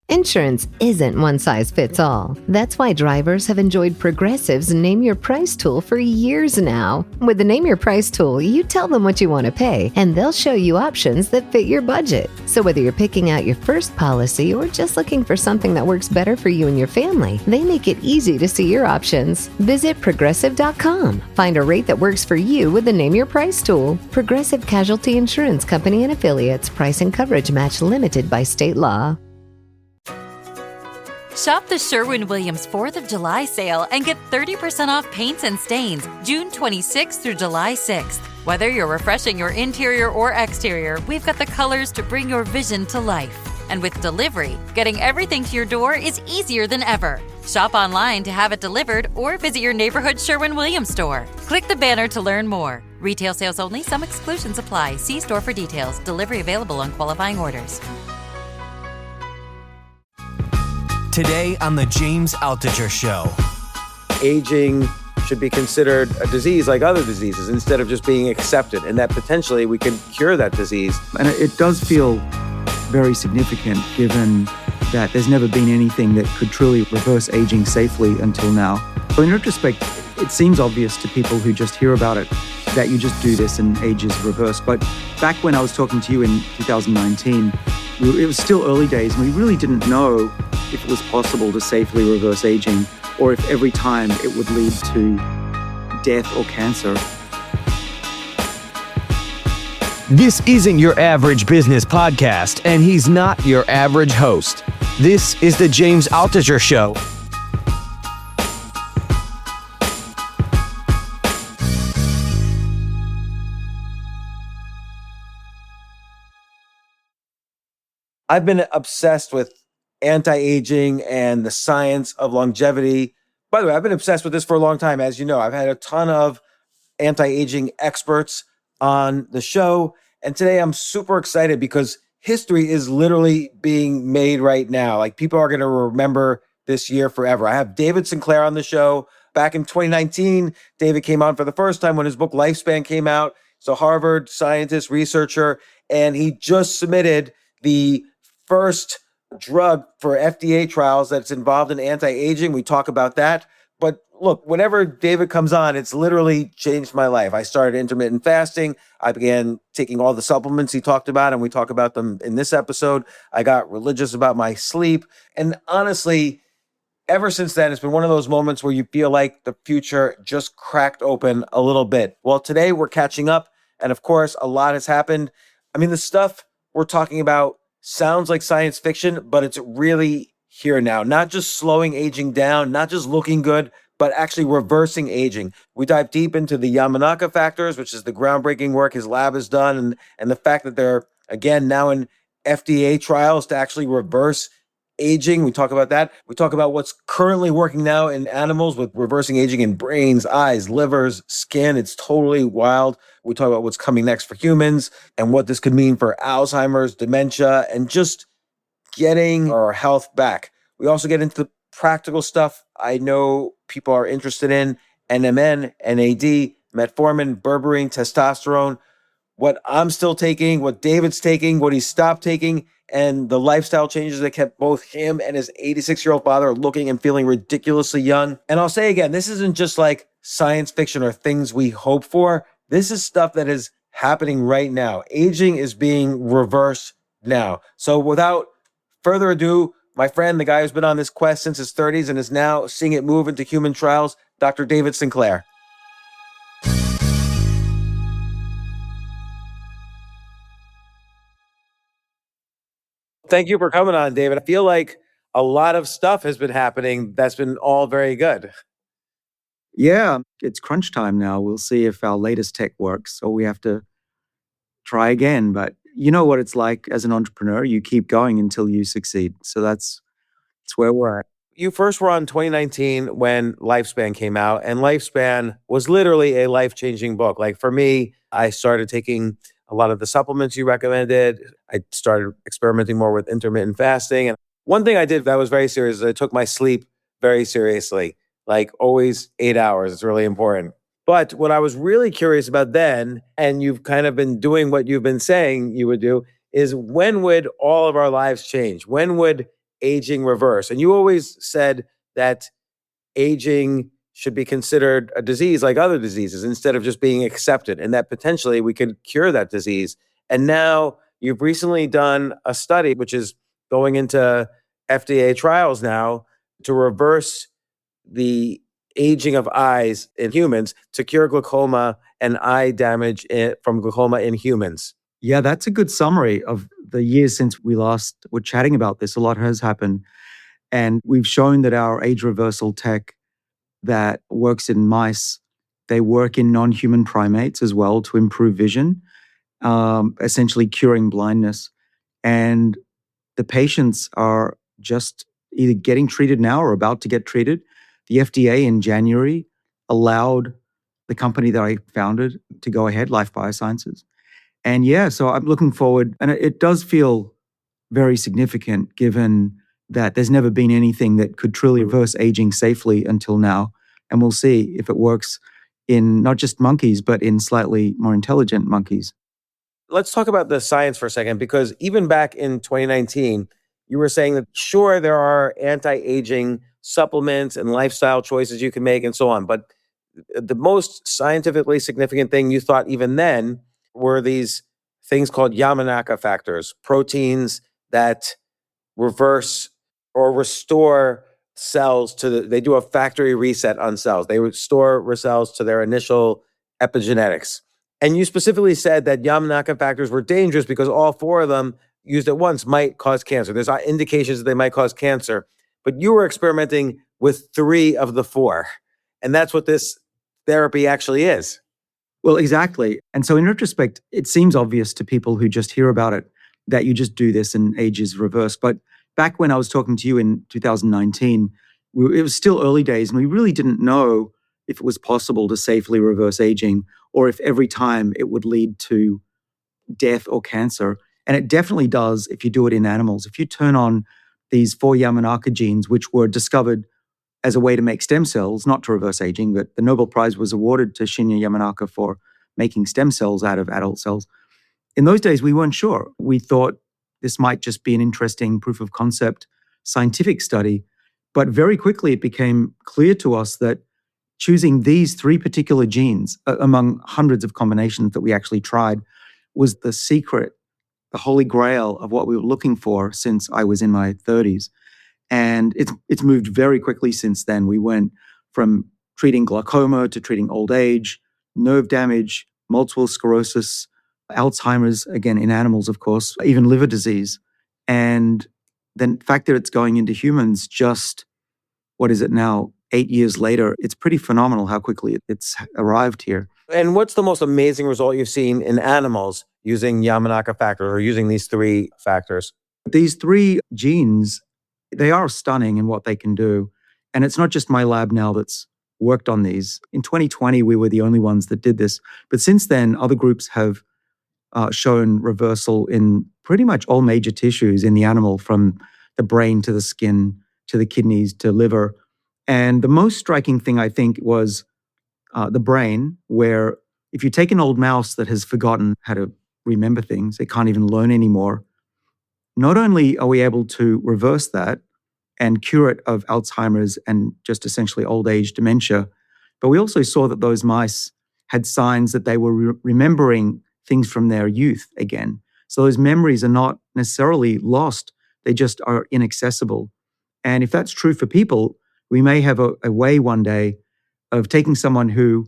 Insurance isn't one size fits all. That's why drivers have enjoyed Progressive's Name Your Price tool for years now. With the Name Your Price tool, you tell them what you want to pay, and they'll show you options that fit your budget. So whether you're picking out your first policy or just looking for something that works better for you and your family, they make it easy to see your options. Visit Progressive.com. Find a rate that works for you with the Name Your Price tool. Progressive Casualty Insurance Company and Affiliates. Price and coverage match limited by state law. Shop the Sherwin-Williams 4th of July sale and get 30% off paints and stains June 26th through July 6th. Whether you're refreshing your interior or exterior, we've got the colors to bring your vision to life. And with delivery, getting everything to your door is easier than ever. Shop online to have it delivered or visit your neighborhood Sherwin-Williams store. Click the banner to learn more. Retail sales only. Some exclusions apply. See store for details. Delivery available on qualifying orders. Today on The James Altucher Show. Aging should be considered a disease like other diseases instead of just being accepted, and that potentially we can cure that disease. And it does feel very significant given that there's never been anything that could truly reverse aging safely until now. So in retrospect, it seems obvious to people who just hear about it that you just do this and age is reversed. But back when I was talking to you in 2019, it was still early days, and we really didn't know if it was possible to safely reverse aging or if every time it would lead to death or cancer. This isn't your average business podcast, and he's not your average host. This is The James Altucher Show. I've been obsessed with anti-aging and the science of longevity. By the way, I've been obsessed with this for a long time. As you know, I've had a ton of anti-aging experts on the show. And today I'm super excited because history is literally being made right now. Like, people are going to remember this year forever. I have David Sinclair on the show. Back in 2019, David came on for the first time when his book Lifespan came out. He's a Harvard scientist, researcher, and he just submitted the first drug for FDA trials that's involved in anti-aging. We talk about that. But look, whenever David comes on, it's literally changed my life. I started intermittent fasting. I began taking all the supplements he talked about, and we talk about them in this episode. I got religious about my sleep. And honestly, ever since then, it's been one of those moments where you feel like the future just cracked open a little bit. Well, today we're catching up. And of course, a lot has happened. I mean, the stuff we're talking about sounds like science fiction, but it's really here now. Not just slowing aging down, not just looking good, but actually reversing aging. We dive deep into the Yamanaka factors, which is the groundbreaking work his lab has done, and the fact that they're, again, now in FDA trials to actually reverse aging. We talk about that. We talk about what's currently working now in animals with reversing aging in brains, eyes, livers, skin. It's totally wild. We talk about what's coming next for humans and what this could mean for Alzheimer's, dementia, and just getting our health back. We also get into the practical stuff I know people are interested in: NMN, NAD, metformin, berberine, testosterone, what I'm still taking, what David's taking, what he stopped taking, and the lifestyle changes that kept both him and his 86-year-old father looking and feeling ridiculously young. And I'll say again, this isn't just like science fiction or things we hope for. This is stuff that is happening right now. Aging is being reversed now. So without further ado, my friend, the guy who's been on this quest since his 30s and is now seeing it move into human trials, Dr. David Sinclair. Thank you for coming on, David. I feel like a lot of stuff has been happening that's been all very good. Yeah, it's crunch time now. We'll see if our latest tech works, or we have to try again. But you know what it's like as an entrepreneur. You keep going until you succeed. So that's where we're at. You first were on 2019 when Lifespan came out, and Lifespan was literally a life-changing book. Like, for me, I started taking a lot of the supplements you recommended. I started experimenting more with intermittent fasting. And one thing I did that was very serious is I took my sleep very seriously, like always 8 hours. It's really important. But what I was really curious about then, and you've kind of been doing what you've been saying you would do, is when would all of our lives change? When would aging reverse. And you always said that aging should be considered a disease like other diseases instead of just being accepted, and that potentially we could cure that disease. And now you've recently done a study which is going into FDA trials now to reverse the aging of eyes in humans to cure glaucoma and eye damage from glaucoma in humans. Yeah, that's a good summary of the years since we last were chatting about this. A lot has happened. And we've shown that our age reversal tech that works in mice, they work in non-human primates as well to improve vision, essentially curing blindness. And the patients are just either getting treated now or about to get treated. The FDA in January allowed the company that I founded to go ahead, Life Biosciences. And yeah, so I'm looking forward, and it does feel very significant given that there's never been anything that could truly reverse aging safely until now. And we'll see if it works in not just monkeys, but in slightly more intelligent monkeys. Let's talk about the science for a second, because even back in 2019, you were saying that sure, there are anti-aging supplements and lifestyle choices you can make and so on. But the most scientifically significant thing you thought even then were these things called Yamanaka factors, proteins that reverse or restore cells they do a factory reset on cells. They restore cells to their initial epigenetics. And you specifically said that Yamanaka factors were dangerous because all four of them used at once might cause cancer. There's indications that they might cause cancer, but you were experimenting with 3 of the 4. And that's what this therapy actually is. Well, exactly. And so in retrospect, it seems obvious to people who just hear about it that you just do this and age is reversed. But back when I was talking to you in 2019, it was still early days and we really didn't know if it was possible to safely reverse aging or if every time it would lead to death or cancer. And it definitely does if you do it in animals. If you turn on these 4 Yamanaka genes, which were discovered as a way to make stem cells, not to reverse aging, but the Nobel Prize was awarded to Shinya Yamanaka for making stem cells out of adult cells. In those days, we weren't sure. We thought this might just be an interesting proof of concept scientific study. But very quickly, it became clear to us that choosing these 3 particular genes among hundreds of combinations that we actually tried was the secret, the holy grail of what we were looking for since I was in my 30s. And it's moved very quickly since then. We went from treating glaucoma to treating old age, nerve damage, multiple sclerosis, Alzheimer's, again, in animals, of course, even liver disease. And the fact that it's going into humans just, what is it now, 8 years later, it's pretty phenomenal how quickly it's arrived here. And what's the most amazing result you've seen in animals using Yamanaka factors or using these 3 factors? These 3 genes, they are stunning in what they can do. And it's not just my lab now that's worked on these. In 2020, we were the only ones that did this. But since then, other groups have shown reversal in pretty much all major tissues in the animal, from the brain to the skin to the kidneys to liver. And the most striking thing, I think, was the brain, where if you take an old mouse that has forgotten how to remember things, it can't even learn anymore, not only are we able to reverse that and cure it of Alzheimer's and just essentially old age dementia, but we also saw that those mice had signs that they were remembering things from their youth again. So those memories are not necessarily lost, they just are inaccessible. And if that's true for people, we may have a way one day of taking someone who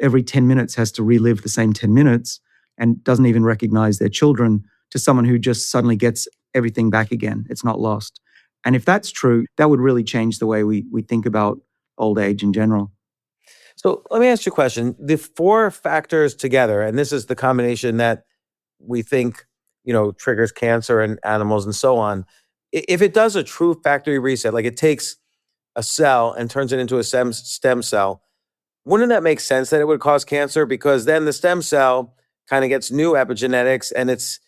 every 10 minutes has to relive the same 10 minutes and doesn't even recognize their children, to someone who just suddenly gets everything back again. It's not lost. And if that's true, that would really change the way we think about old age in general. So let me ask you a question. The 4 factors together, and this is the combination that we think, triggers cancer in animals and so on. If it does a true factory reset, like it takes a cell and turns it into a stem cell, wouldn't that make sense that it would cause cancer? Because then the stem cell kind of gets new epigenetics, and it's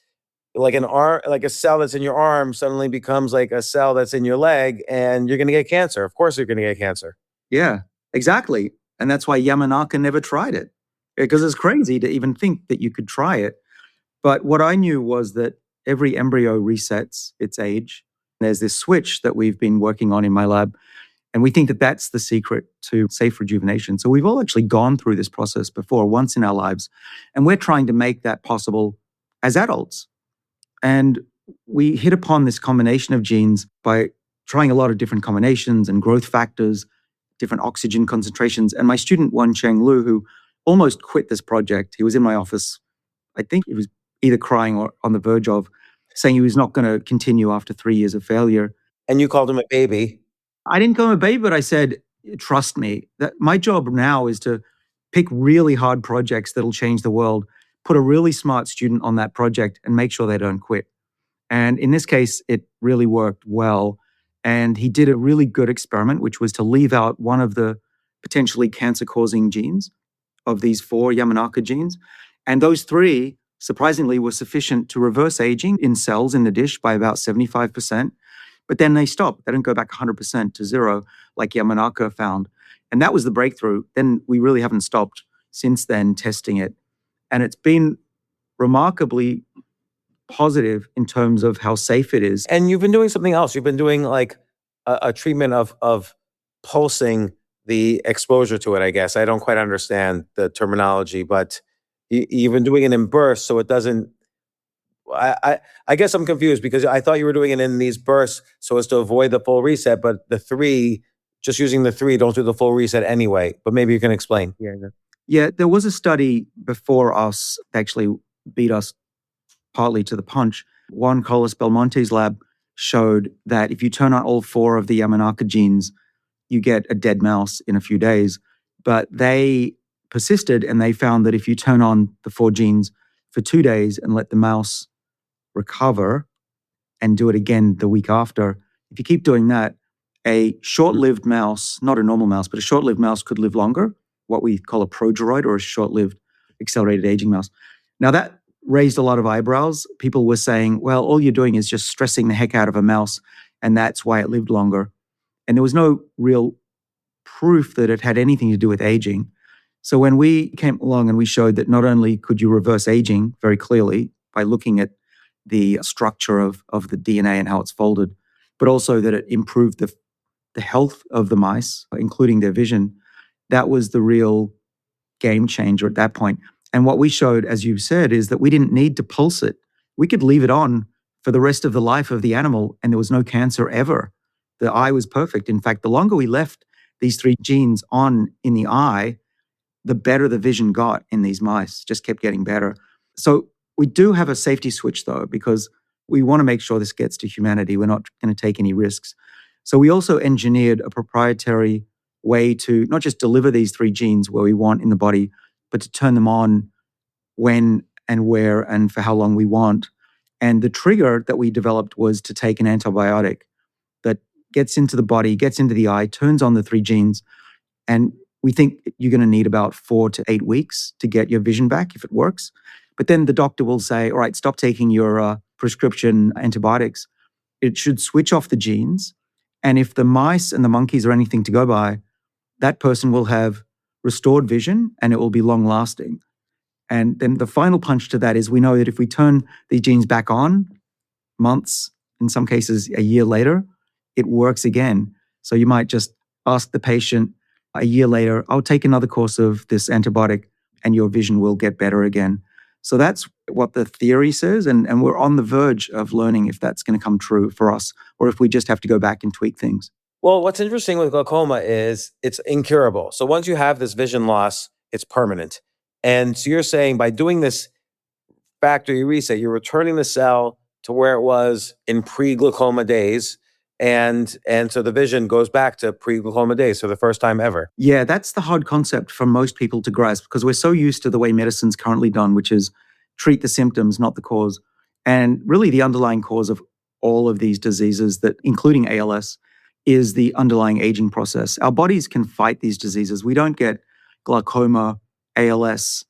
like an arm, like a cell that's in your arm suddenly becomes like a cell that's in your leg, and you're going to get cancer. Of course, you're going to get cancer. Yeah, exactly. And that's why Yamanaka never tried it, because it's crazy to even think that you could try it. But what I knew was that every embryo resets its age. There's this switch that we've been working on in my lab, and we think that that's the secret to safe rejuvenation. So we've all actually gone through this process before, once in our lives, and we're trying to make that possible as adults. And we hit upon this combination of genes by trying a lot of different combinations and growth factors, different oxygen concentrations. And my student, Wen Cheng Lu, who almost quit this project, he was in my office. I think he was either crying or on the verge of saying he was not going to continue after 3 years of failure. And you called him a baby. I didn't call him a baby, but I said, trust me, that my job now is to pick really hard projects that'll change the world, put a really smart student on that project and make sure they don't quit. And in this case, it really worked well. And he did a really good experiment, which was to leave out one of the potentially cancer-causing genes of these 4 Yamanaka genes. And those 3, surprisingly, were sufficient to reverse aging in cells in the dish by about 75%. But then they stop. They don't go back 100% to zero like Yamanaka found. And that was the breakthrough. Then we really haven't stopped since then testing it. And it's been remarkably positive in terms of how safe it is. And you've been doing something else. You've been doing like a treatment of pulsing the exposure to it, I guess. I don't quite understand the terminology, but you've been doing it in bursts, so it doesn't... I guess I'm confused because I thought you were doing it in these bursts so as to avoid the full reset, but the 3, just using the 3, don't do the full reset anyway. But maybe you can explain. Yeah, there was a study before us, actually beat us partly to the punch. Juan Carlos Belmonte's lab showed that if you turn on all 4 of the Yamanaka genes, you get a dead mouse in a few days. But they persisted and they found that if you turn on the 4 genes for 2 days and let the mouse recover and do it again the week after, if you keep doing that, a short-lived mouse, not a normal mouse, but a short-lived mouse could live longer, what we call a progeroid or a short-lived accelerated aging mouse. Now that raised a lot of eyebrows. People were saying, well, all you're doing is just stressing the heck out of a mouse, and that's why it lived longer. And there was no real proof that it had anything to do with aging. So when we came along and we showed that not only could you reverse aging very clearly by looking at the structure of the DNA and how it's folded, but also that it improved the health of the mice, including their vision, that was the real game changer at that point. And what we showed, as you said, is that we didn't need to pulse it. We could leave it on for the rest of the life of the animal, and there was no cancer ever. The eye was perfect. In fact, the longer we left these 3 genes on in the eye, the better the vision got in these mice, just kept getting better. So we do have a safety switch, though, because we want to make sure this gets to humanity. We're not going to take any risks. So we also engineered a proprietary way to not just deliver these 3 genes where we want in the body, but to turn them on when and where and for how long we want. And the trigger that we developed was to take an antibiotic that gets into the body, gets into the eye, turns on the 3 genes. And we think you're going to need about 4 to 8 weeks to get your vision back if it works. But then the doctor will say, all right, stop taking your prescription antibiotics. It should switch off the genes. And if the mice and the monkeys are anything to go by, that person will have restored vision and it will be long lasting. And then the final punch to that is we know that if we turn these genes back on months, in some cases a year later, it works again. So you might just ask the patient a year later, I'll take another course of this antibiotic and your vision will get better again. So that's what the theory says. And we're on the verge of learning if that's going to come true for us or if we just have to go back and tweak things. Well, what's interesting with glaucoma is it's incurable. So once you have this vision loss, it's permanent. And so you're saying by doing this factory reset, you're returning the cell to where it was in pre-glaucoma days. And so the vision goes back to pre-glaucoma days for the first time ever. Yeah, that's the hard concept for most people to grasp because we're so used to the way medicine's currently done, which is treat the symptoms, not the cause. And really the underlying cause of all of these diseases, that including ALS, is the underlying aging process. Our bodies can fight these diseases. We don't get glaucoma, ALS,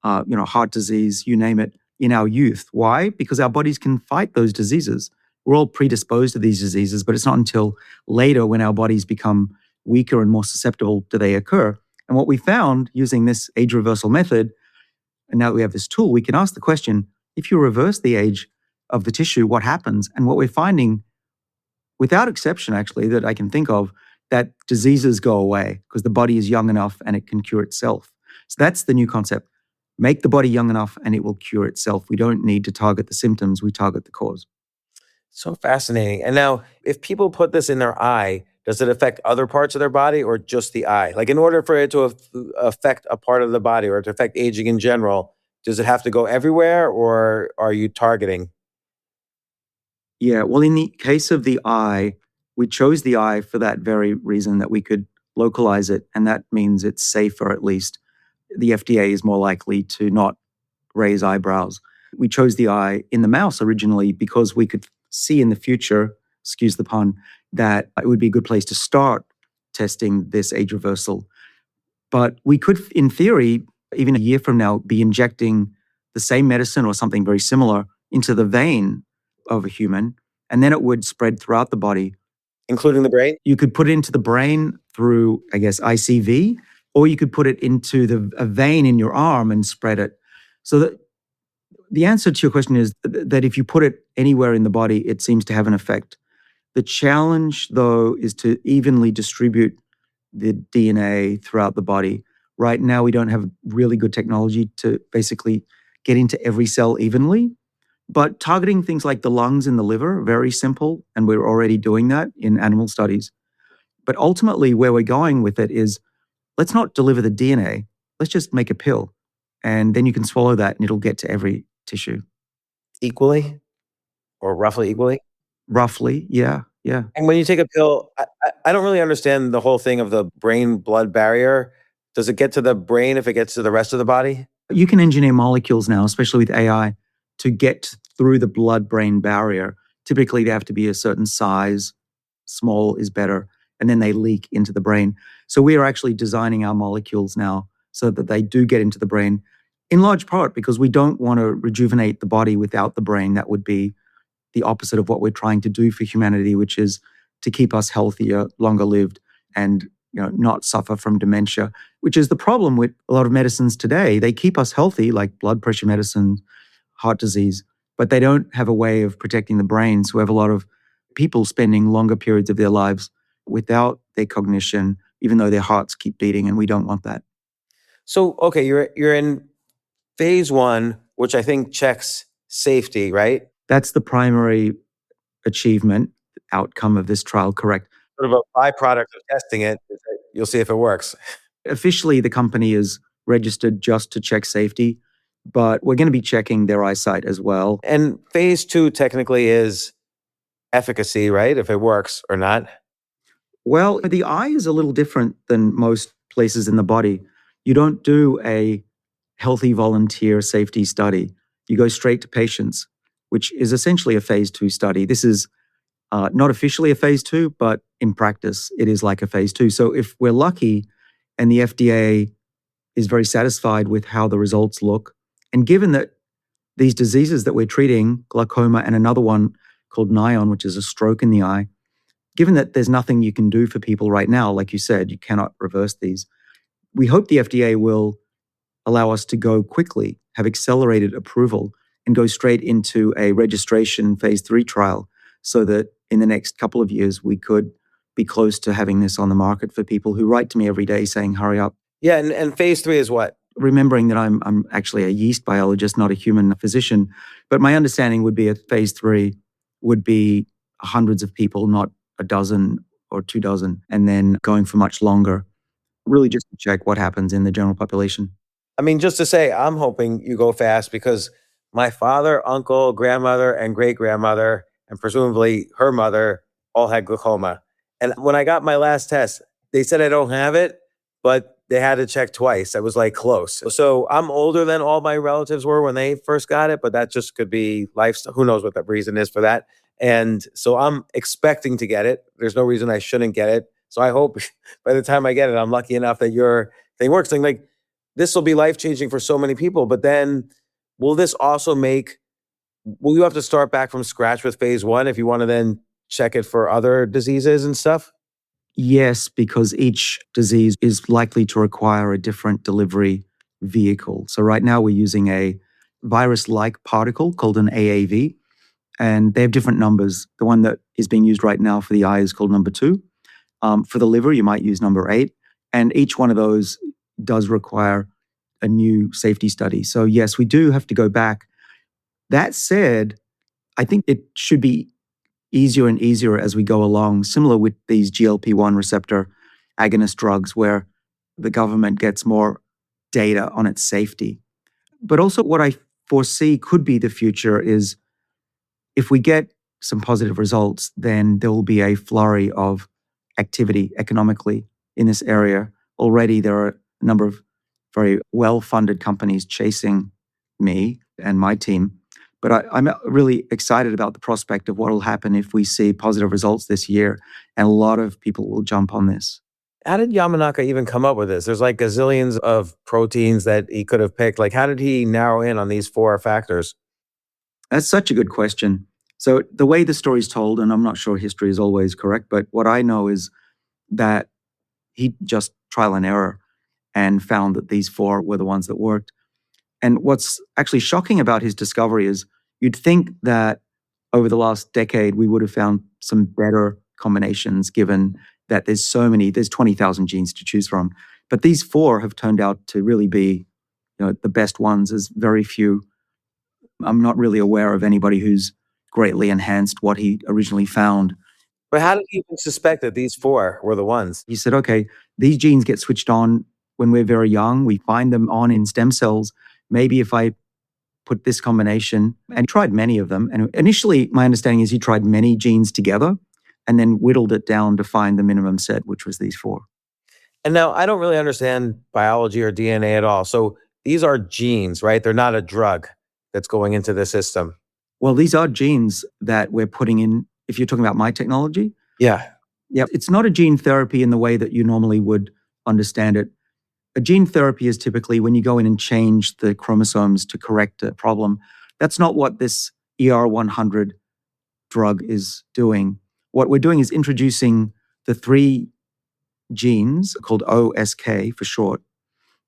heart disease, you name it, in our youth. Why? Because our bodies can fight those diseases. We're all predisposed to these diseases, but it's not until later when our bodies become weaker and more susceptible do they occur. And what we found using this age reversal method, and now that we have this tool, we can ask the question, if you reverse the age of the tissue, what happens? And what we're finding without exception, actually, that I can think of, that diseases go away because the body is young enough and it can cure itself. So that's the new concept. Make the body young enough and it will cure itself. We don't need to target the symptoms, we target the cause. So fascinating. And now, if people put this in their eye, does it affect other parts of their body or just the eye? Like, in order for it to affect a part of the body or to affect aging in general, does it have to go everywhere, or are you targeting? Yeah, well, in the case of the eye, we chose the eye for that very reason that we could localize it, and that means it's safer at least. The FDA is more likely to not raise eyebrows. We chose the eye in the mouse originally because we could see in the future, excuse the pun, that it would be a good place to start testing this age reversal. But we could, in theory, even a year from now, be injecting the same medicine or something very similar into the vein of a human, and then it would spread throughout the body. Including the brain? You could put it into the brain through, I guess, ICV, or you could put it into a vein in your arm and spread it. So the answer to your question is that if you put it anywhere in the body, it seems to have an effect. The challenge, though, is to evenly distribute the DNA throughout the body. Right now, we don't have really good technology to basically get into every cell evenly. But targeting things like the lungs and the liver, very simple, and we're already doing that in animal studies. But ultimately, where we're going with it is, let's not deliver the DNA, let's just make a pill. And then you can swallow that and it'll get to every tissue. Equally or roughly equally? Roughly, yeah. And when you take a pill, I don't really understand the whole thing of the brain-blood barrier. Does it get to the brain if it gets to the rest of the body? You can engineer molecules now, especially with AI, to get through the blood-brain barrier. Typically, they have to be a certain size. Small is better. And then they leak into the brain. So we are actually designing our molecules now so that they do get into the brain, in large part because we don't want to rejuvenate the body without the brain. That would be the opposite of what we're trying to do for humanity, which is to keep us healthier, longer lived, and not suffer from dementia, which is the problem with a lot of medicines today. They keep us healthy, like blood pressure medicine, heart disease, but they don't have a way of protecting the brain. So we have a lot of people spending longer periods of their lives without their cognition, even though their hearts keep beating, and we don't want that. So, okay, you're in phase 1, which I think checks safety, right? That's the primary achievement, outcome of this trial, correct. Sort of a byproduct of testing it is that you'll see if it works. Officially, the company is registered just to check safety, but we're going to be checking their eyesight as well. And phase 2 technically is efficacy, right? If it works or not. Well, the eye is a little different than most places in the body. You don't do a healthy volunteer safety study. You go straight to patients, which is essentially a phase 2 study. This is not officially a phase 2, but in practice, it is like a phase 2. So if we're lucky and the FDA is very satisfied with how the results look, and given that these diseases that we're treating, glaucoma and another one called NION, which is a stroke in the eye, given that there's nothing you can do for people right now, like you said, you cannot reverse these, we hope the FDA will allow us to go quickly, have accelerated approval, and go straight into a registration phase 3 trial so that in the next couple of years, we could be close to having this on the market for people who write to me every day saying, hurry up. Yeah, and phase 3 is what? Remembering that I'm actually a yeast biologist, not a human physician, but my understanding would be a phase 3 would be hundreds of people, not a dozen or 2 dozen, and then going for much longer, really just to check what happens in the general population. I mean, just to say, I'm hoping you go fast because my father, uncle, grandmother, and great-grandmother, and presumably her mother, all had glaucoma. And when I got my last test, they said I don't have it, but they had to check twice. I was like close. So I'm older than all my relatives were when they first got it, but that just could be lifestyle. Who knows what the reason is for that. And so I'm expecting to get it. There's no reason I shouldn't get it. So I hope by the time I get it, I'm lucky enough that your thing works. And like, this will be life-changing for so many people. But then will this also will you have to start back from scratch with phase 1 if you want to then check it for other diseases and stuff? Yes, because each disease is likely to require a different delivery vehicle. So right now we're using a virus-like particle called an AAV, And they have different numbers. The one that is being used right now for the eye is called number 2. For the liver, you might use number 8. And each one of those does require a new safety study. So yes, we do have to go back. That said, I think it should be easier and easier as we go along, similar with these GLP-1 receptor agonist drugs, where the government gets more data on its safety. But also what I foresee could be the future is if we get some positive results, then there will be a flurry of activity economically in this area. Already there are a number of very well-funded companies chasing me and my team. But I'm really excited about the prospect of what will happen if we see positive results this year, and a lot of people will jump on this. How did Yamanaka even come up with this? There's like gazillions of proteins that he could have picked. Like, how did he narrow in on these 4 factors? That's such a good question. So the way the story is told, and I'm not sure history is always correct, but what I know is that he just trial and error and found that these 4 were the ones that worked. And what's actually shocking about his discovery is you'd think that over the last decade, we would have found some better combinations, given that there's 20,000 genes to choose from. But these 4 have turned out to really be, the best ones. There's very few. I'm not really aware of anybody who's greatly enhanced what he originally found. But how did he even suspect that these 4 were the ones? He said, okay, these genes get switched on when we're very young. We find them on in stem cells. Maybe if I put this combination, and he tried many of them. And initially, my understanding is he tried many genes together and then whittled it down to find the minimum set, which was these 4. And now I don't really understand biology or DNA at all. So these are genes, right? They're not a drug that's going into the system. Well, these are genes that we're putting in, if you're talking about my technology. Yeah. Yeah, it's not a gene therapy in the way that you normally would understand it. A gene therapy is typically when you go in and change the chromosomes to correct a problem. That's not what this ER100 drug is doing. What we're doing is introducing the 3 genes called OSK for short,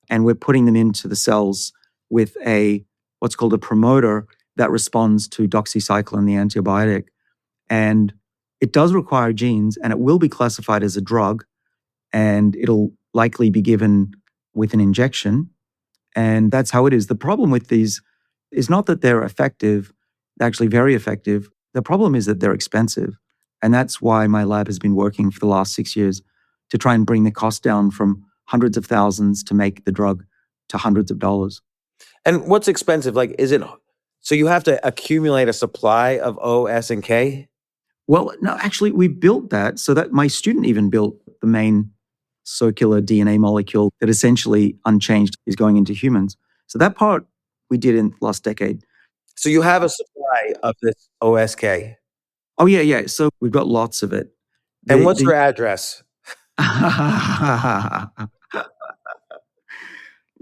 and we're putting them into the cells with what's called a promoter that responds to doxycycline, the antibiotic. And it does require genes, and it will be classified as a drug, and it'll likely be given with an injection. And that's how it is. The problem with these is not that they're effective, they're actually very effective. The problem is that they're expensive. And that's why my lab has been working for the last 6 years to try and bring the cost down from hundreds of thousands to make the drug to hundreds of dollars. And what's expensive? Like, so you have to accumulate a supply of O, S, and K? Well, no, actually, we built that so that my student even built the main circular DNA molecule that essentially unchanged is going into humans. So that part we did in the last decade. So you have a supply of this OSK. Oh, yeah. So we've got lots of it. And what's your address?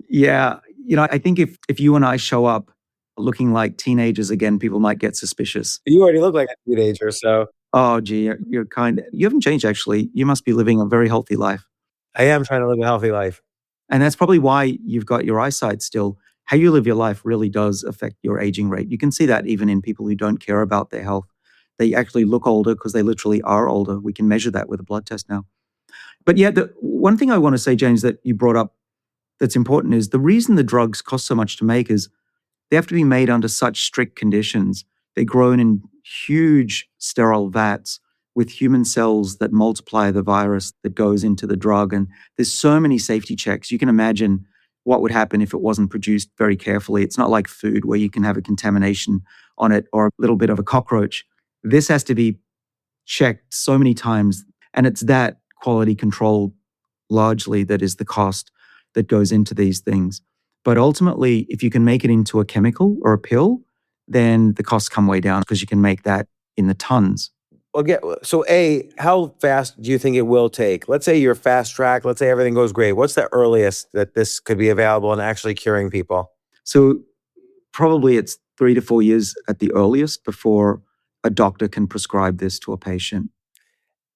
Yeah. I think if you and I show up looking like teenagers again, people might get suspicious. You already look like a teenager, so. Oh, gee, you haven't changed, actually. You must be living a very healthy life. I am trying to live a healthy life. And that's probably why you've got your eyesight still. How you live your life really does affect your aging rate. You can see that even in people who don't care about their health. They actually look older because they literally are older. We can measure that with a blood test now. But yeah, the one thing I want to say, James, that you brought up that's important is the reason the drugs cost so much to make is they have to be made under such strict conditions. They're grown in huge sterile vats with human cells that multiply the virus that goes into the drug. And there's so many safety checks. You can imagine what would happen if it wasn't produced very carefully. It's not like food where you can have a contamination on it or a little bit of a cockroach. This has to be checked so many times. And it's that quality control largely that is the cost that goes into these things. But ultimately, if you can make it into a chemical or a pill, then the costs come way down because you can make that in the tons. Okay, so how fast do you think it will take? Let's say you're fast track. Let's say everything goes great. What's the earliest that this could be available and actually curing people? So probably it's 3 to 4 years at the earliest before a doctor can prescribe this to a patient.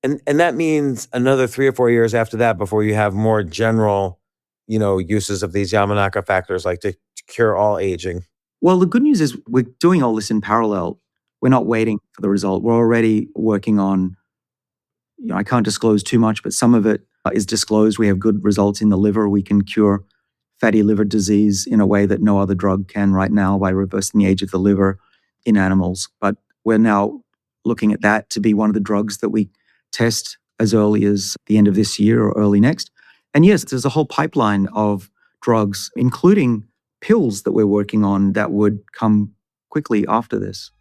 And that means another 3 or 4 years after that before you have more general, uses of these Yamanaka factors, like to cure all aging. Well, the good news is we're doing all this in parallel. we're not waiting for the result. We're already working on, I can't disclose too much, but some of it is disclosed. We have good results in the liver. We can cure fatty liver disease in a way that no other drug can right now by reversing the age of the liver in animals. But we're now looking at that to be one of the drugs that we test as early as the end of this year or early next. And yes, there's a whole pipeline of drugs, including pills that we're working on that would come quickly after this.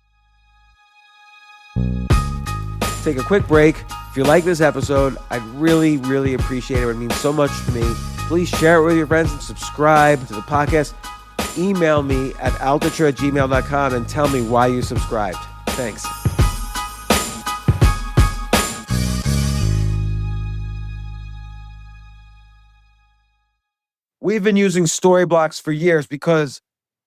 Take a quick break. If you like this episode, I'd really, really appreciate it. It would mean so much to me. Please share it with your friends and subscribe to the podcast. Email me at altucher@gmail.com and tell me why you subscribed. Thanks. We've been using Storyblocks for years because,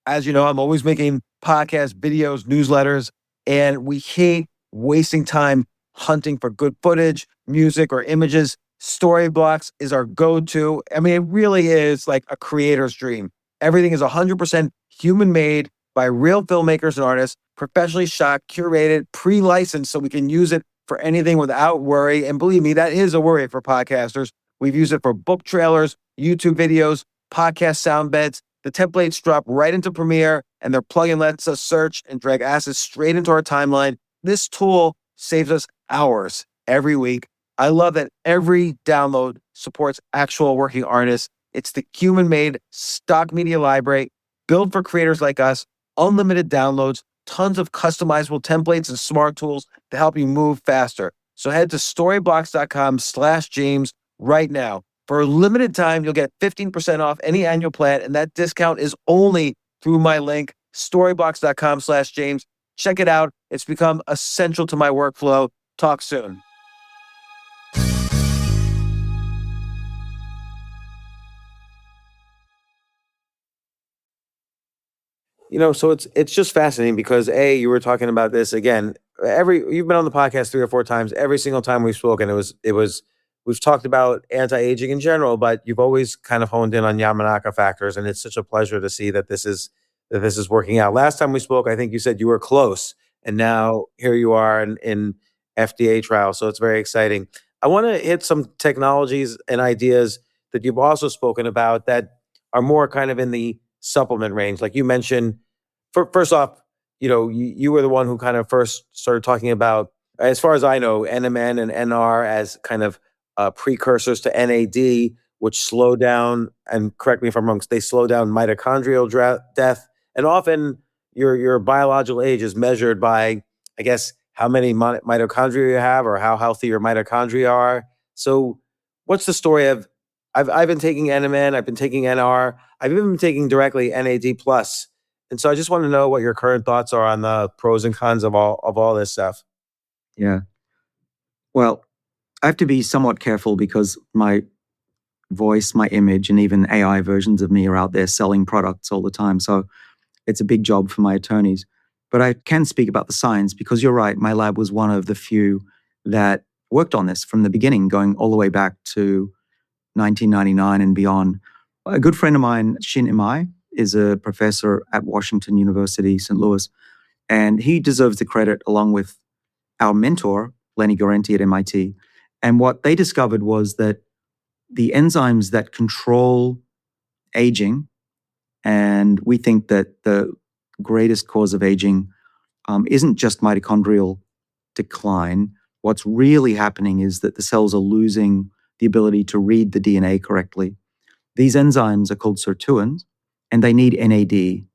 as you know, I'm always making podcasts, videos, newsletters, and we hate wasting time hunting for good footage, music, or images. Storyblocks is our go-to. I mean, it really is like a creator's dream. Everything is 100% human-made by real filmmakers and artists, professionally shot, curated, pre-licensed, so we can use it for anything without worry. And believe me, that is a worry for podcasters. We've used it for book trailers, YouTube videos, podcast sound beds. The templates drop right into Premiere, and their plugin lets us search and drag assets straight into our timeline. This tool saves us hours every week. I love that every download supports actual working artists. It's the human-made stock media library built for creators like us, unlimited downloads, tons of customizable templates and smart tools to help you move faster. So head to storyblocks.com/James right now. For a limited time, you'll get 15% off any annual plan, and that discount is only through my link, storyblocks.com/James. Check it out. It's become essential to my workflow. Talk soon. So it's just fascinating because you were talking about this again. You've been on the podcast 3 or 4 times. Every single time we've spoken, we've talked about anti-aging in general, but you've always kind of honed in on Yamanaka factors, and it's such a pleasure to see that this is working out. Last time we spoke, I think you said you were close, and now here you are in FDA trial. So it's very exciting. I want to hit some technologies and ideas that you've also spoken about that are more kind of in the supplement range. Like you mentioned, first off, you were the one who kind of first started talking about, as far as I know, NMN and NR as kind of precursors to NAD, which slow down, and correct me if I'm wrong, they slow down mitochondrial death. And often your biological age is measured by, I guess, how many mitochondria you have or how healthy your mitochondria are. So what's the story of, I've been taking NMN, I've been taking NR, I've even been taking directly NAD+. And so I just want to know what your current thoughts are on the pros and cons of all this stuff. Yeah. Well, I have to be somewhat careful because my voice, my image, and even AI versions of me are out there selling products all the time. So it's a big job for my attorneys. But I can speak about the science because you're right. My lab was one of the few that worked on this from the beginning, going all the way back to 1999 and beyond. A good friend of mine, Shin Imai, is a professor at Washington University, St. Louis, and he deserves the credit along with our mentor, Lenny Guarente at MIT. And what they discovered was that the enzymes that control aging, and we think that the greatest cause of aging isn't just mitochondrial decline. What's really happening is that the cells are losing the ability to read the DNA correctly. These enzymes are called sirtuins, and they need NAD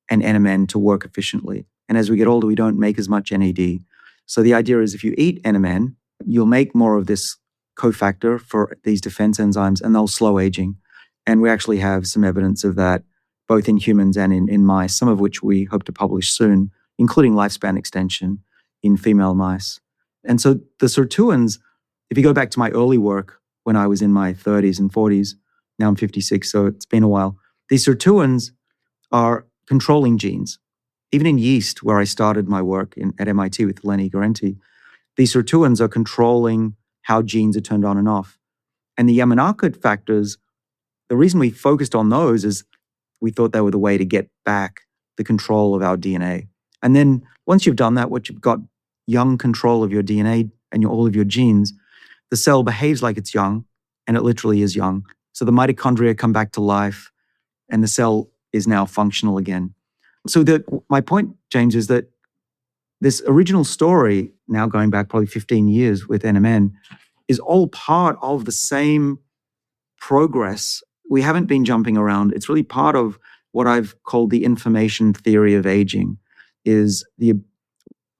and NMN to work efficiently. And as we get older, we don't make as much NAD. So the idea is if you eat NMN, you'll make more of this cofactor for these defense enzymes, and they'll slow aging. And we actually have some evidence of that, both in humans and in mice, some of which we hope to publish soon, including lifespan extension in female mice. And so the sirtuins, if you go back to my early work when I was in my 30s and 40s, now I'm 56, so it's been a while, these sirtuins are controlling genes. Even in yeast, where I started my work at MIT with Lenny Guarente, these sirtuins are controlling how genes are turned on and off. And the Yamanaka factors, the reason we focused on those is we thought they were the way to get back the control of our DNA. And then once you've done that, what you've got young control of your DNA and all of your genes, the cell behaves like it's young, and it literally is young. So the mitochondria come back to life, and the cell is now functional again. So my point, James, is that this original story, now going back probably 15 years with NMN, is all part of the same progress. We haven't been jumping around. It's really part of what I've called the information theory of aging, is the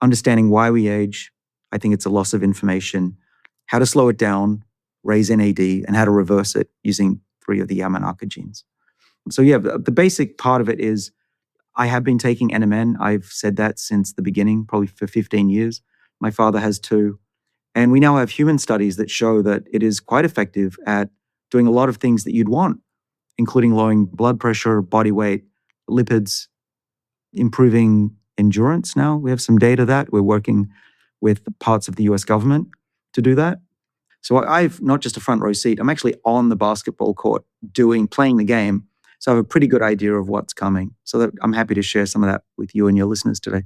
understanding why we age. I think it's a loss of information, how to slow it down, raise NAD, and how to reverse it using 3 of the Yamanaka genes. So yeah, the basic part of it is I have been taking NMN. I've said that since the beginning, probably for 15 years. My father has too. And we now have human studies that show that it is quite effective at doing a lot of things that you'd want, including lowering blood pressure, body weight, lipids, improving endurance now. We have some data that we're working with parts of the US government to do that. So I've not just a front row seat, I'm actually on the basketball court playing the game. So I have a pretty good idea of what's coming. So that I'm happy to share some of that with you and your listeners today.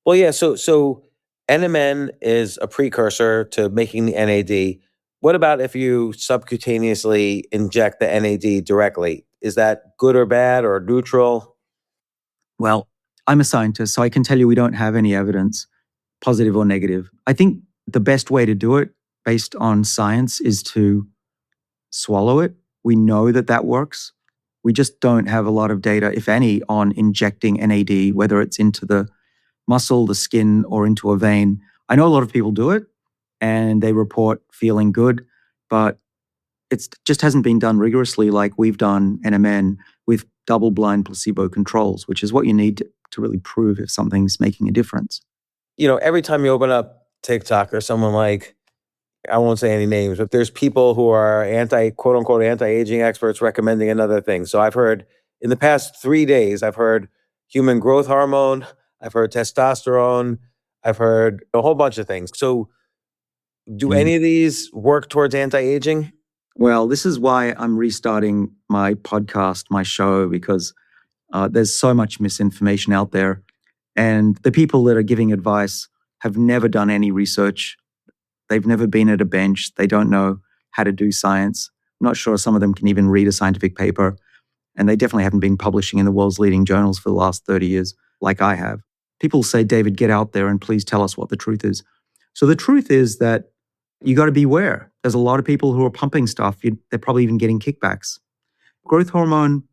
Well, yeah. So NMN is a precursor to making the NAD. What about if you subcutaneously inject the NAD directly? Is that good or bad or neutral? Well, I'm a scientist, so I can tell you we don't have any evidence, positive or negative. I think the best way to do it, based on science, is to swallow it. We know that that works. We just don't have a lot of data, if any, on injecting NAD, whether it's into the muscle, the skin, or into a vein. I know a lot of people do it, and they report feeling good, but it just hasn't been done rigorously like we've done NMN with double-blind placebo controls, which is what you need to really prove if something's making a difference. Every time you open up TikTok or someone like, I won't say any names, but there's people who are quote unquote anti-aging experts recommending another thing. So I've heard in the past 3 days, I've heard human growth hormone, I've heard testosterone, I've heard a whole bunch of things. So do any of these work towards anti-aging? Well, this is why I'm restarting my podcast, my show, because there's so much misinformation out there. And the people that are giving advice have never done any research. They've never been at a bench. They don't know how to do science. I'm not sure some of them can even read a scientific paper. And they definitely haven't been publishing in the world's leading journals for the last 30 years, like I have. People say, David, get out there and please tell us what the truth is. So the truth is that you got to beware. There's a lot of people who are pumping stuff. They're probably even getting kickbacks. Growth hormone,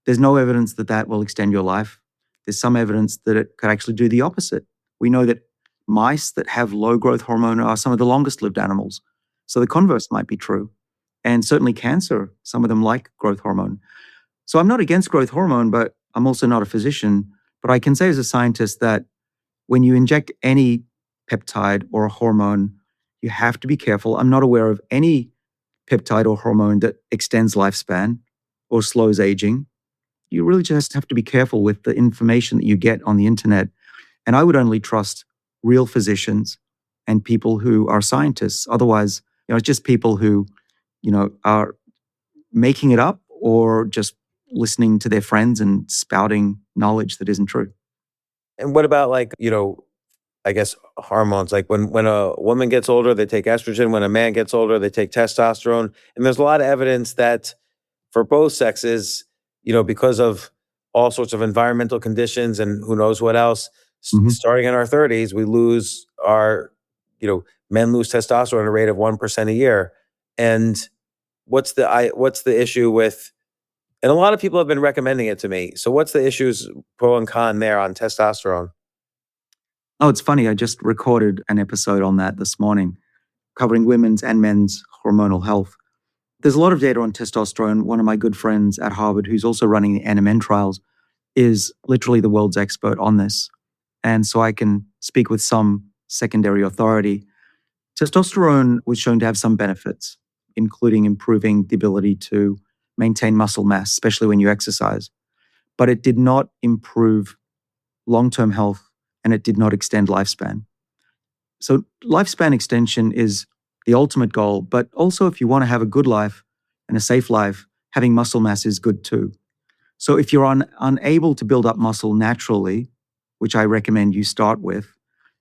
there's no evidence that that will extend your life. There's some evidence that it could actually do the opposite. We know that mice that have low growth hormone are some of the longest lived animals. So the converse might be true. And certainly cancer, some of them like growth hormone. So I'm not against growth hormone, but I'm also not a physician. But I can say as a scientist that when you inject any peptide or a hormone, you have to be careful. I'm not aware of any peptide or hormone that extends lifespan or slows aging. You really just have to be careful with the information that you get on the internet. And I would only trust real physicians and people who are scientists. Otherwise, it's just people who, are making it up or just listening to their friends and spouting knowledge that isn't true. And what about I guess hormones, like when a woman gets older, they take estrogen. When a man gets older, they take testosterone. And there's a lot of evidence that for both sexes, because of all sorts of environmental conditions and who knows what else, starting in our 30s, we lose men lose testosterone at a rate of 1% a year. And what's the issue with, and a lot of people have been recommending it to me. So what's the issues, pro and con there on testosterone? Oh, it's funny. I just recorded an episode on that this morning, covering women's and men's hormonal health. There's a lot of data on testosterone. One of my good friends at Harvard, who's also running the NMN trials, is literally the world's expert on this. And so I can speak with some secondary authority. Testosterone was shown to have some benefits, including improving the ability to maintain muscle mass, especially when you exercise. But it did not improve long-term health, and it did not extend lifespan. So lifespan extension is the ultimate goal, but also if you want to have a good life and a safe life, having muscle mass is good too. So if you're unable to build up muscle naturally, which I recommend you start with.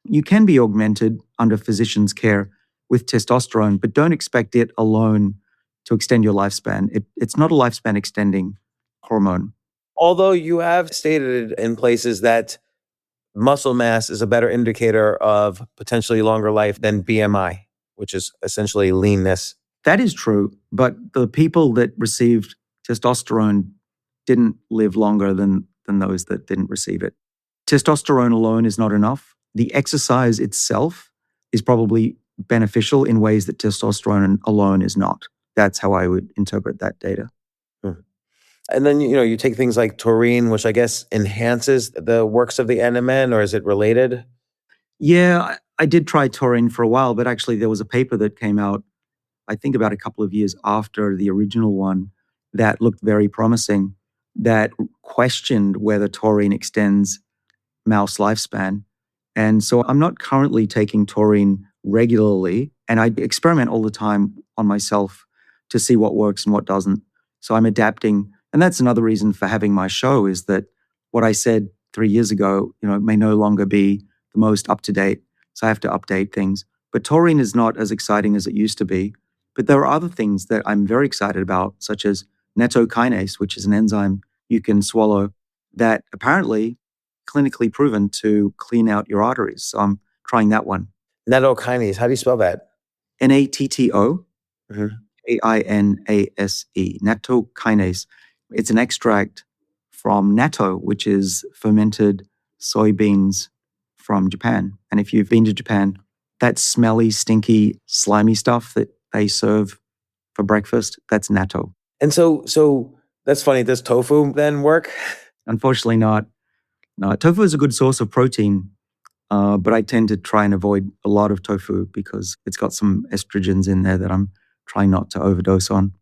You can be augmented under physician's care with testosterone, but don't expect it alone to extend your lifespan. It's not a lifespan extending hormone. Although you have stated in places that muscle mass is a better indicator of potentially longer life than BMI, which is essentially leanness. That is true, but the people that received testosterone didn't live longer than those that didn't receive it. Testosterone alone is not enough. The exercise itself is probably beneficial in ways that testosterone alone is not. That's how I would interpret that data. And then, you take things like taurine, which I guess enhances the works of the NMN, or is it related? Yeah, I did try taurine for a while, but actually there was a paper that came out, I think about a couple of years after the original one, that looked very promising, that questioned whether taurine extends mouse lifespan. And so I'm not currently taking taurine regularly, and I experiment all the time on myself to see what works and what doesn't. So I'm adapting. And that's another reason for having my show, is that what I said 3 years ago, may no longer be the most up to date. So I have to update things. But taurine is not as exciting as it used to be. But there are other things that I'm very excited about, such as nattokinase, which is an enzyme you can swallow that apparently clinically proven to clean out your arteries. So I'm trying that one. Nattokinase, how do you spell that? Natto Mm-hmm. Kainase, nattokinase. It's an extract from natto, which is fermented soybeans from Japan. And if you've been to Japan, that smelly, stinky, slimy stuff that they serve for breakfast, that's natto. And so that's funny. Does tofu then work? Unfortunately not. No, tofu is a good source of protein, but I tend to try and avoid a lot of tofu because it's got some estrogens in there that I'm trying not to overdose on.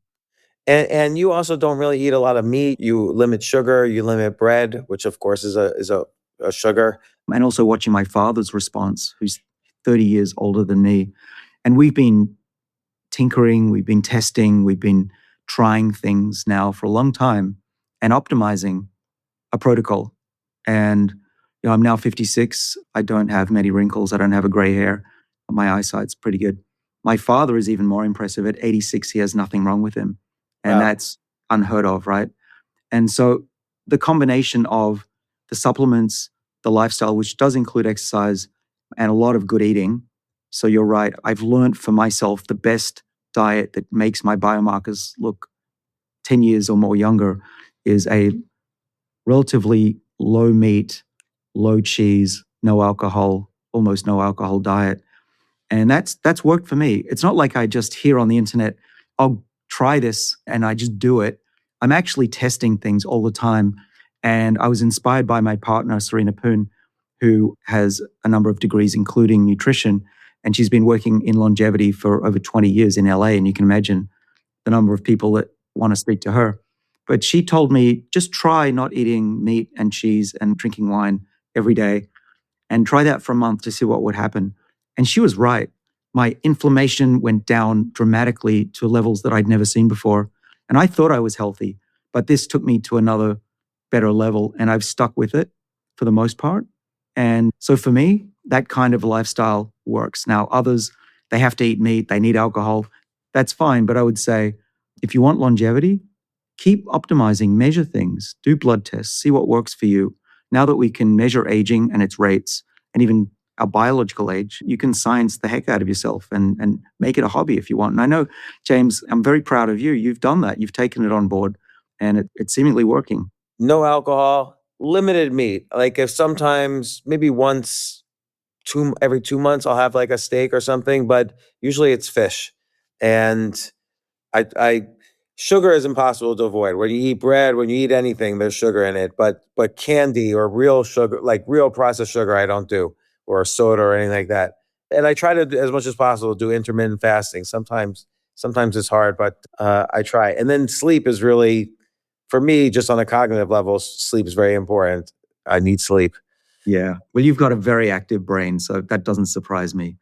And you also don't really eat a lot of meat. You limit sugar, you limit bread, which of course is a sugar. And also watching my father's response, who's 30 years older than me. And we've been tinkering, we've been testing, we've been trying things now for a long time and optimizing a protocol. And I'm now 56. I don't have many wrinkles. I don't have a gray hair. My eyesight's pretty good. My father is even more impressive. At 86, he has nothing wrong with him. And Wow. That's unheard of, right? And so the combination of the supplements, the lifestyle, which does include exercise and a lot of good eating. So you're right. I've learned for myself the best diet that makes my biomarkers look 10 years or more younger is a relatively low meat, low cheese, no alcohol, almost no alcohol diet. And that's worked for me. It's not like I just hear on the internet, I'll try this and I just do it. I'm actually testing things all the time. And I was inspired by my partner, Serena Poon, who has a number of degrees, including nutrition. And she's been working in longevity for over 20 years in LA. And you can imagine the number of people that want to speak to her. But she told me, just try not eating meat and cheese and drinking wine every day and try that for a month to see what would happen. And she was right. My inflammation went down dramatically to levels that I'd never seen before. And I thought I was healthy, but this took me to another better level and I've stuck with it for the most part. And so for me, that kind of lifestyle works. Now, others, they have to eat meat, they need alcohol. That's fine. But I would say if you want longevity, keep optimizing, measure things, do blood tests, see what works for you. Now that we can measure aging and its rates and even our biological age, you can science the heck out of yourself and make it a hobby if you want. And I know, James, I'm very proud of you. You've done that. You've taken it on board and it's seemingly working. No alcohol, limited meat. Like if sometimes maybe every 2 months I'll have like a steak or something, but usually it's fish. And I sugar is impossible to avoid. When you eat bread, when you eat anything, there's sugar in it. But candy or real sugar, like real processed sugar, I don't do, or soda or anything like that. And I try to, as much as possible, do intermittent fasting. Sometimes it's hard, but I try. And then sleep is really, for me, just on a cognitive level, sleep is very important. I need sleep. Yeah. Well, you've got a very active brain, so that doesn't surprise me.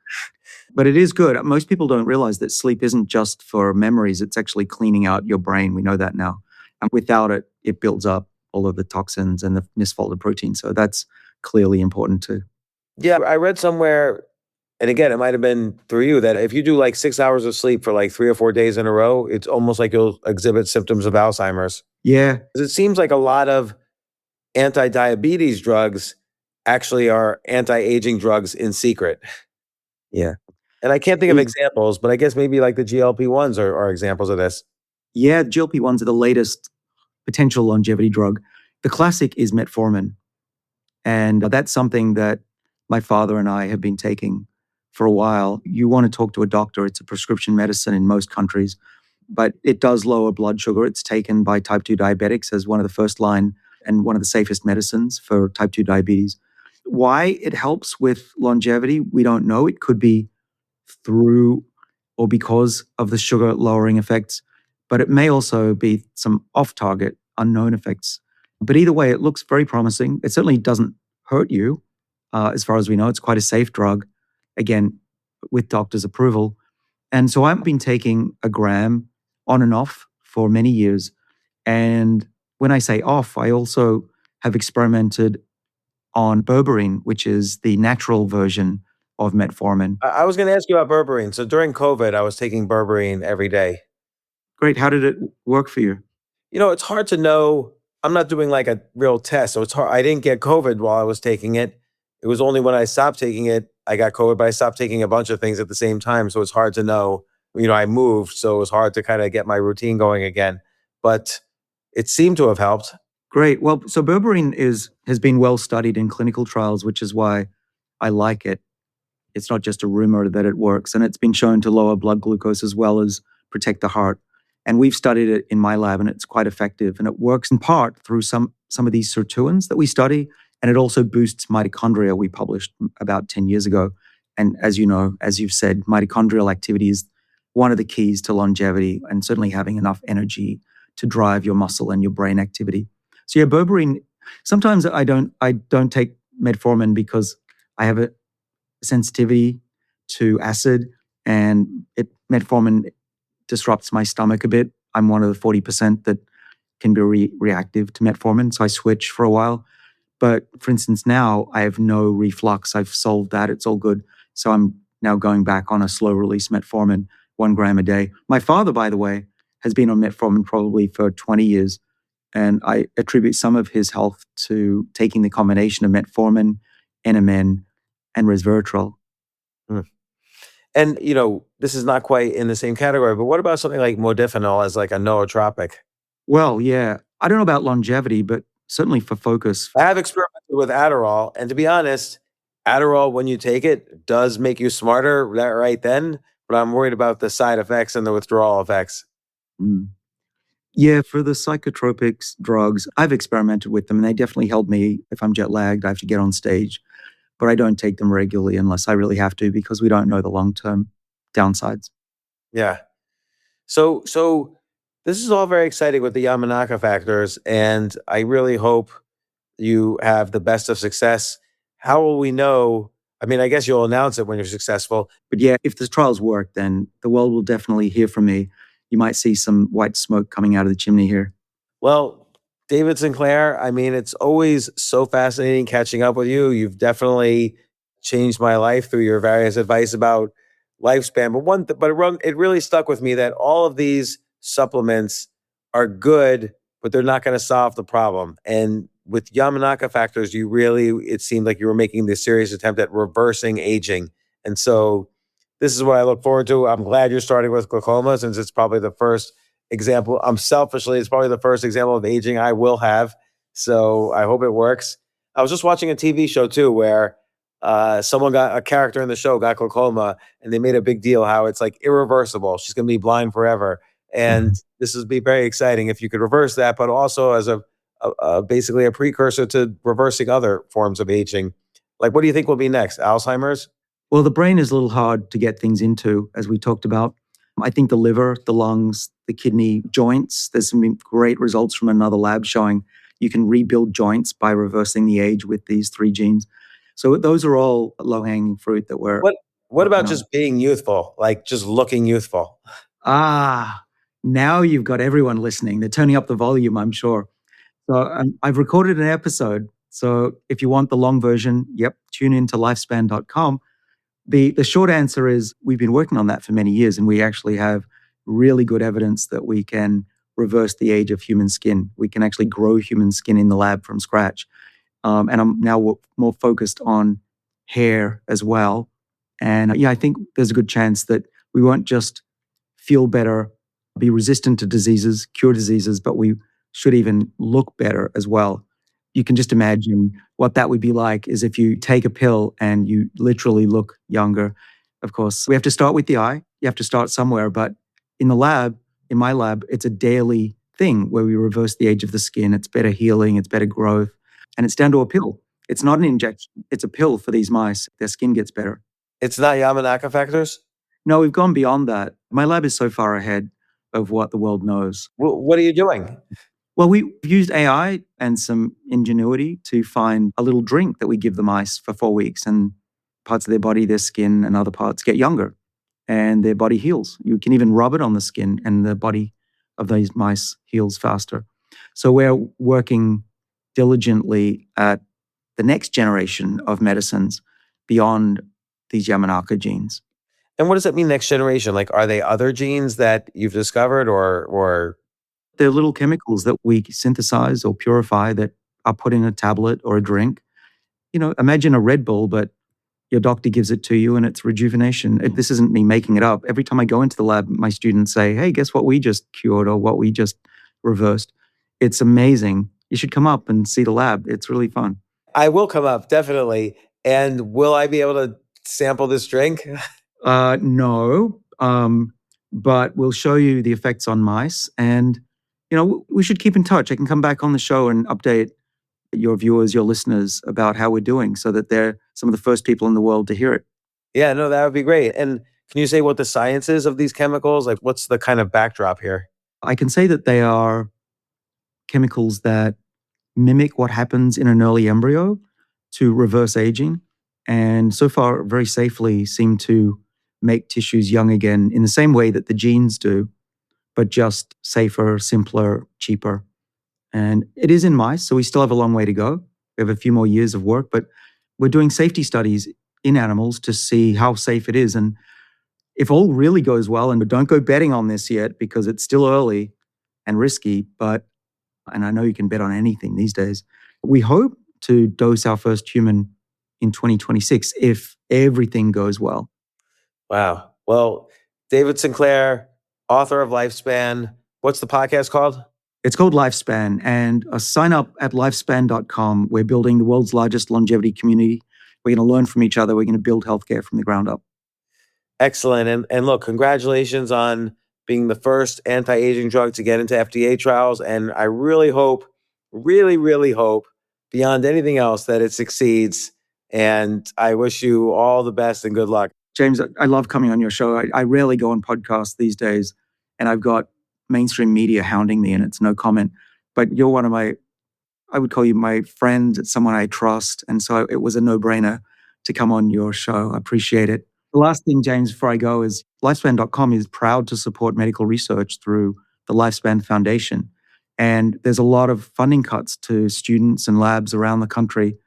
But it is good. Most people don't realize that sleep isn't just for memories. It's actually cleaning out your brain. We know that now. And without it, it builds up all of the toxins and the misfolded protein. So that's clearly important too. Yeah, I read somewhere, and again, it might have been through you, that if you do like 6 hours of sleep for like 3 or 4 days in a row, it's almost like you'll exhibit symptoms of Alzheimer's. Yeah, 'Cause it seems like a lot of anti-diabetes drugs actually are anti-aging drugs in secret. Yeah. And I can't think of it- examples, but I guess maybe like the GLP-1s are examples of this. yeah, GLP-1s are the latest potential longevity drug. The classic is metformin. And that's something that my father and I have been taking for a while. You want to talk to a doctor, it's a prescription medicine in most countries, but it does lower blood sugar. It's taken by type 2 diabetics as one of the first line and one of the safest medicines for type 2 diabetes. Why it helps with longevity, we don't know. It could be through or because of the sugar lowering effects, but it may also be some off target, unknown effects. But either way, it looks very promising. It certainly doesn't hurt you, as far as we know. It's quite a safe drug, again, with doctor's approval. And so I've been taking a gram on and off for many years. And when I say off, I also have experimented on berberine, which is the natural version of metformin. I was going to ask you about berberine. So during COVID, I was taking berberine every day. Great. How did it work for you? It's hard to know. I'm not doing like a real test, so it's hard. I didn't get COVID while I was taking it. It was only when I stopped taking it, I got COVID, but I stopped taking a bunch of things at the same time. So it's hard to know. I moved, so it was hard to kind of get my routine going again. But it seemed to have helped. Great. Well, so berberine has been well studied in clinical trials, which is why I like it. It's not just a rumor that it works, and it's been shown to lower blood glucose as well as protect the heart. And we've studied it in my lab, and it's quite effective. And it works in part through some of these sirtuins that we study, and it also boosts mitochondria. We published about 10 years ago. And as you know, as you've said, mitochondrial activity is one of the keys to longevity and certainly having enough energy to drive your muscle and your brain activity. So yeah, berberine. Sometimes I don't take metformin because I have a sensitivity to acid, and metformin disrupts my stomach a bit. I'm one of the 40% that can be reactive to metformin, so I switch for a while. But for instance, now I have no reflux. I've solved that. It's all good. So I'm now going back on a slow release metformin, 1 gram a day. My father, by the way, has been on metformin probably for 20 years. And I attribute some of his health to taking the combination of metformin, NMN, and resveratrol. Mm. And, this is not quite in the same category, but what about something like modafinil as like a nootropic? Well, yeah, I don't know about longevity, but certainly for focus. I have experimented with Adderall, and to be honest, Adderall, when you take it, does make you smarter right then, but I'm worried about the side effects and the withdrawal effects. Mm. Yeah, for the psychotropics drugs, I've experimented with them, and they definitely help me. If I'm jet lagged, I have to get on stage, but I don't take them regularly unless I really have to because we don't know the long-term downsides. Yeah. So this is all very exciting with the Yamanaka factors, and I really hope you have the best of success. How will we know? I mean, I guess you'll announce it when you're successful. But yeah, if the trials work, then the world will definitely hear from me. You might see some white smoke coming out of the chimney here. Well, David Sinclair, I mean, it's always so fascinating catching up with you. You've definitely changed my life through your various advice about lifespan. It really stuck with me that all of these supplements are good, but they're not going to solve the problem. And with Yamanaka factors, it seemed like you were making this serious attempt at reversing aging. And so this is what I look forward to. I'm glad you're starting with glaucoma since it's probably the first example. It's probably the first example of aging I will have. So I hope it works. I was just watching a TV show too, where a character in the show got glaucoma, and they made a big deal how it's like irreversible. She's going to be blind forever. And this would be very exciting if you could reverse that, but also as basically a precursor to reversing other forms of aging. Like, what do you think will be next? Alzheimer's? Well, the brain is a little hard to get things into, as we talked about. I think the liver, the lungs, the kidney, joints, there's some great results from another lab showing you can rebuild joints by reversing the age with these 3 genes. So those are all low-hanging fruit that we're... What about just being youthful, like just looking youthful? Now you've got everyone listening. They're turning up the volume, I'm sure. So I've recorded an episode So if you want the long version, tune into lifespan.com. The short answer is we've been working on that for many years, and we actually have really good evidence that we can reverse the age of human skin. We can actually grow human skin in the lab from scratch. And I'm now more focused on hair as well. And I think there's a good chance that we won't just feel better, be resistant to diseases, cure diseases, but we should even look better as well. You can just imagine what that would be like is if you take a pill and you literally look younger. Of course, we have to start with the eye. You have to start somewhere. But in the lab, in my lab, it's a daily thing where we reverse the age of the skin. It's better healing, it's better growth. And it's down to a pill. It's not an injection. It's a pill for these mice. Their skin gets better. It's not Yamanaka factors? No, we've gone beyond that. My lab is so far ahead of what the world knows. What are you doing? Well, we used AI and some ingenuity to find a little drink that we give the mice for 4 weeks, and parts of their body, their skin and other parts get younger and their body heals. You can even rub it on the skin and the body of these mice heals faster. So we're working diligently at the next generation of medicines beyond these Yamanaka genes. And what does that mean, next generation? Like, are they other genes that you've discovered or? They're little chemicals that we synthesize or purify that are put in a tablet or a drink. Imagine a Red Bull, but your doctor gives it to you and it's rejuvenation. This isn't me making it up. Every time I go into the lab, my students say, hey, guess what we just cured or what we just reversed? It's amazing. You should come up and see the lab. It's really fun. I will come up, definitely. And will I be able to sample this drink? No, but we'll show you the effects on mice. And, we should keep in touch. I can come back on the show and update your viewers, your listeners about how we're doing so that they're some of the first people in the world to hear it. Yeah, no, that would be great. And can you say what the science is of these chemicals? Like, what's the kind of backdrop here? I can say that they are chemicals that mimic what happens in an early embryo to reverse aging. And so far, very safely seem to make tissues young again in the same way that the genes do, but just safer, simpler, cheaper. And it is in mice, so we still have a long way to go. We have a few more years of work, but we're doing safety studies in animals to see how safe it is. And if all really goes well, and don't go betting on this yet because it's still early and risky, and I know you can bet on anything these days, we hope to dose our first human in 2026 if everything goes well. Wow. Well, David Sinclair, author of Lifespan. What's the podcast called? It's called Lifespan, and sign up at lifespan.com. We're building the world's largest longevity community. We're going to learn from each other. We're going to build healthcare from the ground up. Excellent. And look, congratulations on being the first anti-aging drug to get into FDA trials. And I really hope, really hope, beyond anything else, that it succeeds. And I wish you all the best and good luck. James, I love coming on your show. I rarely go on podcasts these days, and I've got mainstream media hounding me, and it's no comment. But you're one of I would call you my friend, someone I trust. And so it was a no-brainer to come on your show. I appreciate it. The last thing, James, before I go is lifespan.com is proud to support medical research through the Lifespan Foundation. And there's a lot of funding cuts to students and labs around the country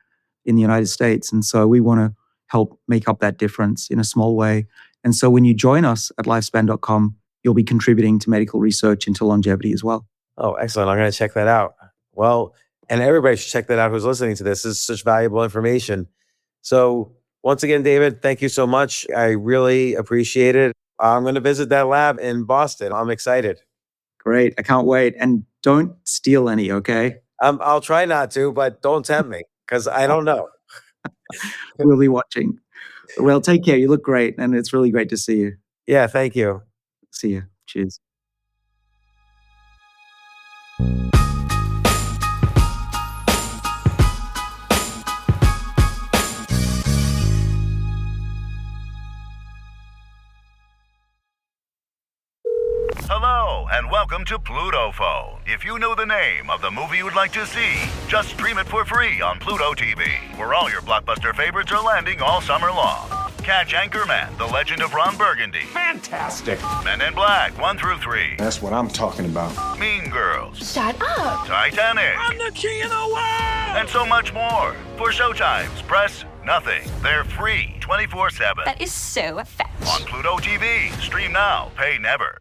in the United States. And so we want to help make up that difference in a small way. And so when you join us at lifespan.com, you'll be contributing to medical research into longevity as well. Oh, excellent. I'm going to check that out. Well, and everybody should check that out who's listening to this. This is such valuable information. So once again, David, thank you so much. I really appreciate it. I'm going to visit that lab in Boston. I'm excited. Great. I can't wait. And don't steal any, okay? I'll try not to, but don't tempt me because I don't know. We'll be watching. Well, take care. You look great. And it's really great to see you. Yeah, thank you. See you. Cheers. Hello, and welcome to Pluto Phone. If you know the name of the movie you'd like to see, just stream it for free on Pluto TV, where all your blockbuster favorites are landing all summer long. Catch Anchorman, The Legend of Ron Burgundy. Fantastic. Men in Black 1 through 3. That's what I'm talking about. Mean Girls. Shut up. Titanic. I'm the king of the world. And so much more. For Showtime's Press Nothing. They're free 24/7. That is so fetch. On Pluto TV. Stream now. Pay never.